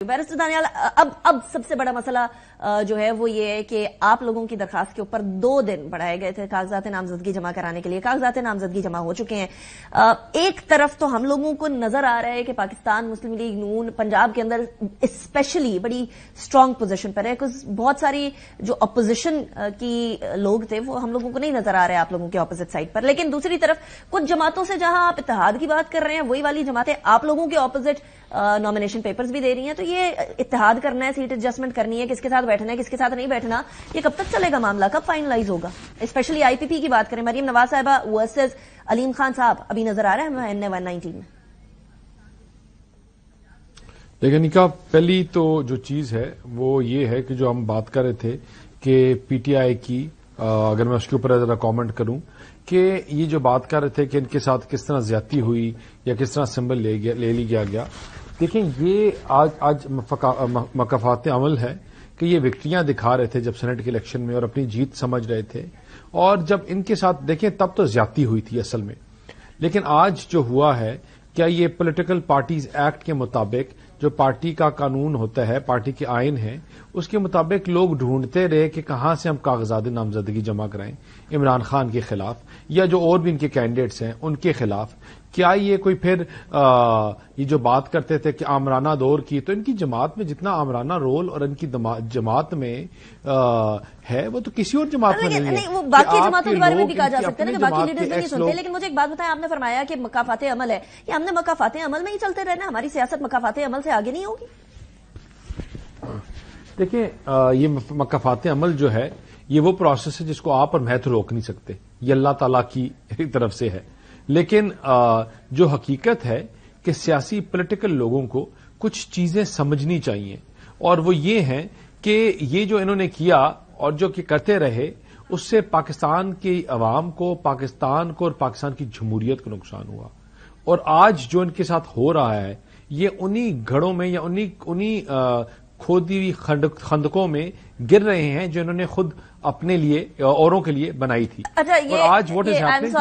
Barrister Daniyal, अब सबसे बड़ा मसला जो है वो ये है कि आप लोगों की दरखास्त के ऊपर 2 दिन बढ़ाए गए थे कागजात नामजदगी जमा कराने के लिए। कागजात नामजदगी जमा हो चुके हैं। एक तरफ तो हम लोगों को नजर आ रहा है कि पाकिस्तान मुस्लिम लीग नून पंजाब के अंदर स्पेशली बड़ी स्ट्रांग पोजीशन पर है, कुछ बहुत सारी जो अपोजिशन की लोग थे वो हम लोगों को नहीं नजर आ रहे हैं आप लोगों के अपोजिट साइड पर। लेकिन दूसरी तरफ कुछ जमातों से जहां आप इत्तेहाद की बात कर रहे हैं वही वाली जमातें आप लोगों के अपोजिट नॉमिनेशन पेपर्स भी दे रही हैं। तो ये इत्तेहाद करना है, सीट एडजस्टमेंट करनी है, किसके साथ बैठना है किसके साथ नहीं बैठना, ये कब तक चलेगा मामला, कब फाइनलाइज होगा? स्पेशली आईपीपी की बात करें, मरियम नवाज साहिबा वर्सेस अलीम खान साहब अभी नजर आ रहा है हमें 119 में। देखिए निका, पहली तो जो चीज है वो ये है कि जो हम बात कर रहे थे कि पीटीआई की, अगर मैं उसके ऊपर जरा कमेंट करूं कि ये जो बात कर रहे थे कि इनके साथ किस तरह ज्यादती हुई या किस तरह सिंबल ले लिया गया। देखें, ये आज मकाफात अमल है कि ये विक्ट्रियां दिखा रहे थे जब सेनेट के इलेक्शन में और अपनी जीत समझ रहे थे, और जब इनके साथ देखें तब तो ज्यादती हुई थी असल में। लेकिन आज जो हुआ है, क्या ये पॉलिटिकल पार्टीज एक्ट के मुताबिक, जो पार्टी का कानून होता है, पार्टी के आइन है, उसके मुताबिक लोग ढूंढते रहे कि कहां से हम कागजात नामजदगी जमा कराएं इमरान खान के खिलाफ या जो और भी इनके कैंडिडेट्स हैं उनके खिलाफ। क्या ये कोई फिर ये जो बात करते थे कि आमराना दौर की, तो इनकी जमात में जितना आमराना रोल और इनकी जमात में है वो तो किसी और जमात में नहीं है। वो बाकी जमातों के बारे में भी कहा जा सकता है ना कि बाकी लीडर्स नहीं सुनते। लेकिन मुझे एक बात बताएं, आपने फरमाया कि मकाफाते अमल है, ये हमने मकाफाते अमल में ही चलते रहना, हमारी सियासत मकाफाते अमल से आगे नहीं होगी? देखिए, ये मकाफाते अमल जो है ये वो प्रोसेस है जिसको आप और मैं तो रोक नहीं सकते, ये अल्लाह ताला की तरफ से है। लेकिन जो हकीकत है कि सियासी पॉलिटिकल लोगों को कुछ चीजें समझनी चाहिए, और वो ये हैं कि ये जो इन्होंने किया और जो कि करते रहे, उससे पाकिस्तान की अवाम को, पाकिस्तान को और पाकिस्तान की जमहूरियत को नुकसान हुआ। और आज जो इनके साथ हो रहा है ये उन्हीं घड़ों में या उन्हीं खोदी हुई खंदकों में गिर रहे हैं जो इन्होंने खुद अपने लिए औरों के लिए बनाई थी। अच्छा, ये आज व्हाट इज हैपनिंग,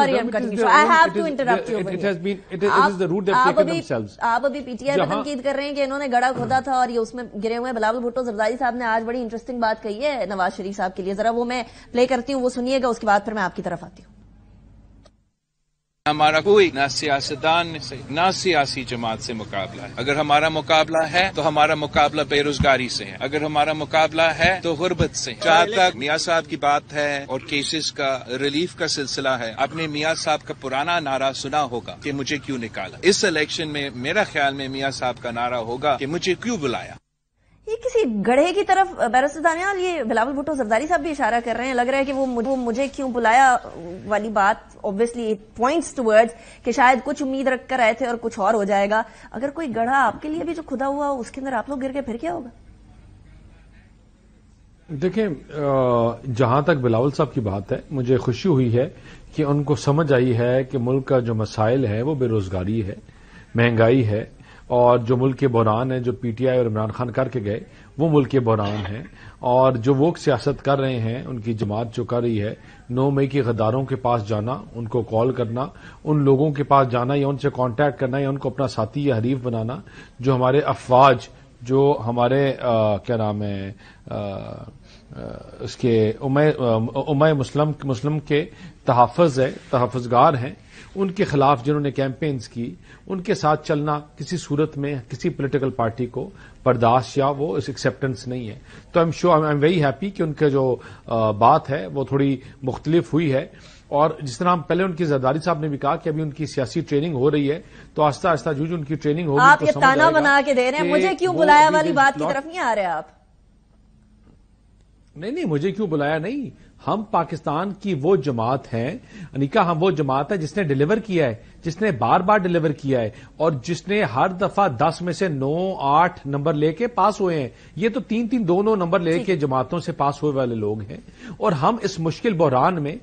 आप अभी पीटीआई पर तनकीद कर रहे हैं कि इन्होंने गड़ा खोदा था और ये उसमें गिरे हुए हैं। बिलावल भुट्टो जरदारी साहब ने आज बड़ी इंटरेस्टिंग बात कही है नवाज शरीफ साहब के लिए, जरा वो मैं प्ले करती हूँ, वो सुनिएगा, उसके बाद फिर मैं आपकी तरफ आती हूँ। हमारा कोई ना सियासतदान से ना सियासी जमात से मुकाबला है। अगर हमारा मुकाबला है तो हमारा मुकाबला बेरोजगारी से है, अगर हमारा मुकाबला है तो गुर्बत से। जहाँ तक मियाँ साहब की बात है और केसेस का रिलीफ का सिलसिला है, आपने मियाँ साहब का पुराना नारा सुना होगा कि मुझे क्यों निकाला। इस इलेक्शन में मेरा ख्याल में मियाँ साहब का नारा होगा कि मुझे क्यों बुलाया। ये किसी गढ़े की तरफ बैरिस्टर दानियाल, ये बिलावल भुट्टो जरदारी साहब भी इशारा कर रहे हैं। लग रहा है कि वो मुझे क्यों बुलाया वाली बात ऑब्वियसली पॉइंट्स टुवर्ड्स कि शायद कुछ उम्मीद रख कर आए थे और कुछ और हो जाएगा। अगर कोई गढ़ा आपके लिए भी जो खुदा हुआ उसके अंदर आप लोग गिर के फिर क्या होगा? देखें, जहां तक बिलावल साहब की बात है, मुझे खुशी हुई है कि उनको समझ आई है कि मुल्क का जो मसाइल है वो बेरोजगारी है, महंगाई है, और जो मुल्क के बहरान है जो पीटीआई और इमरान खान करके गए वो मुल्क के बहरान है। और जो वो सियासत कर रहे हैं, उनकी जमात जो कर रही है, 9 मई के गद्दारों के पास जाना, उनको कॉल करना, उन लोगों के पास जाना या उनसे कांटेक्ट करना या उनको अपना साथी या हरीफ बनाना, जो हमारे अफवाज, जो हमारे क्या नाम है उसके उम्मा मुस्लिम के तहफ़्फ़ुज़गार हैं, उनके खिलाफ जिन्होंने कैंपेन्स की, उनके साथ चलना किसी सूरत में किसी पॉलिटिकल पार्टी को बर्दाश्त या वो एक्सेप्टेंस नहीं है। तो आई एम वेरी हैप्पी कि उनके जो बात है वो थोड़ी मुख्तलिफ हुई है। और जिस तरह हम पहले उनकी जरदारी साहब ने भी कहा कि अभी उनकी सियासी ट्रेनिंग हो रही है, तो आस्ता आस्ता जो उनकी ट्रेनिंग होगी आप ये ताना बना के दे रहे हैं, मुझे क्यों बुलाया वाली बात की तरफ नहीं आ रहे आप? नहीं, मुझे क्यों बुलाया नहीं, हम पाकिस्तान की वो जमात हैं अनिका, हम वो जमात है जिसने डिलीवर किया है, जिसने बार बार डिलीवर किया है, और जिसने हर दफा 10 में से 9-8 नंबर लेके पास हुए हैं। ये तो 3-3 2-9 नंबर लेके जमातों से पास हुए वाले लोग हैं। और हम इस मुश्किल बहरान में,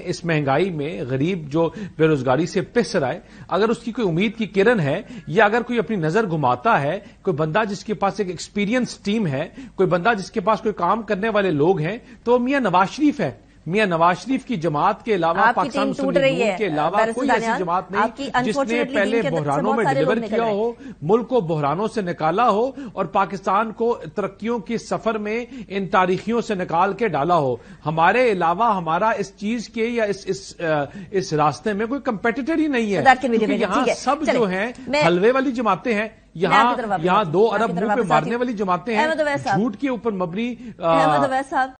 इस महंगाई में, गरीब जो बेरोजगारी से पिस रहा है, अगर उसकी कोई उम्मीद की किरण है, या अगर कोई अपनी नजर घुमाता है, कोई बंदा जिसके पास एक एक्सपीरियंस टीम है, कोई बंदा जिसके पास कोई काम करने वाले लोग हैं, तो मियां नवाज शरीफ है। میاں نواز شریف کی جماعت کے علاوہ پاکستان مسلم لیگ کے علاوہ کوئی ایسی جماعت نہیں جس نے پہلے بحرانوں میں ڈیلیور کیا ہو، ملک کو بحرانوں سے نکالا ہو اور پاکستان کو ترقیوں کے سفر میں ان تاریخیوں سے نکال کے ڈالا ہو. ہمارے علاوہ ہمارا اس چیز کے یا اس راستے میں کوئی کمپیٹیٹر ہی نہیں ہے، کیونکہ یہاں سب جو ہیں حلوے والی جماعتیں ہیں، یہاں 2 ارب منہ پہ مارنے والی جماعتیں ہیں، جھوٹ کے اوپر مبنی.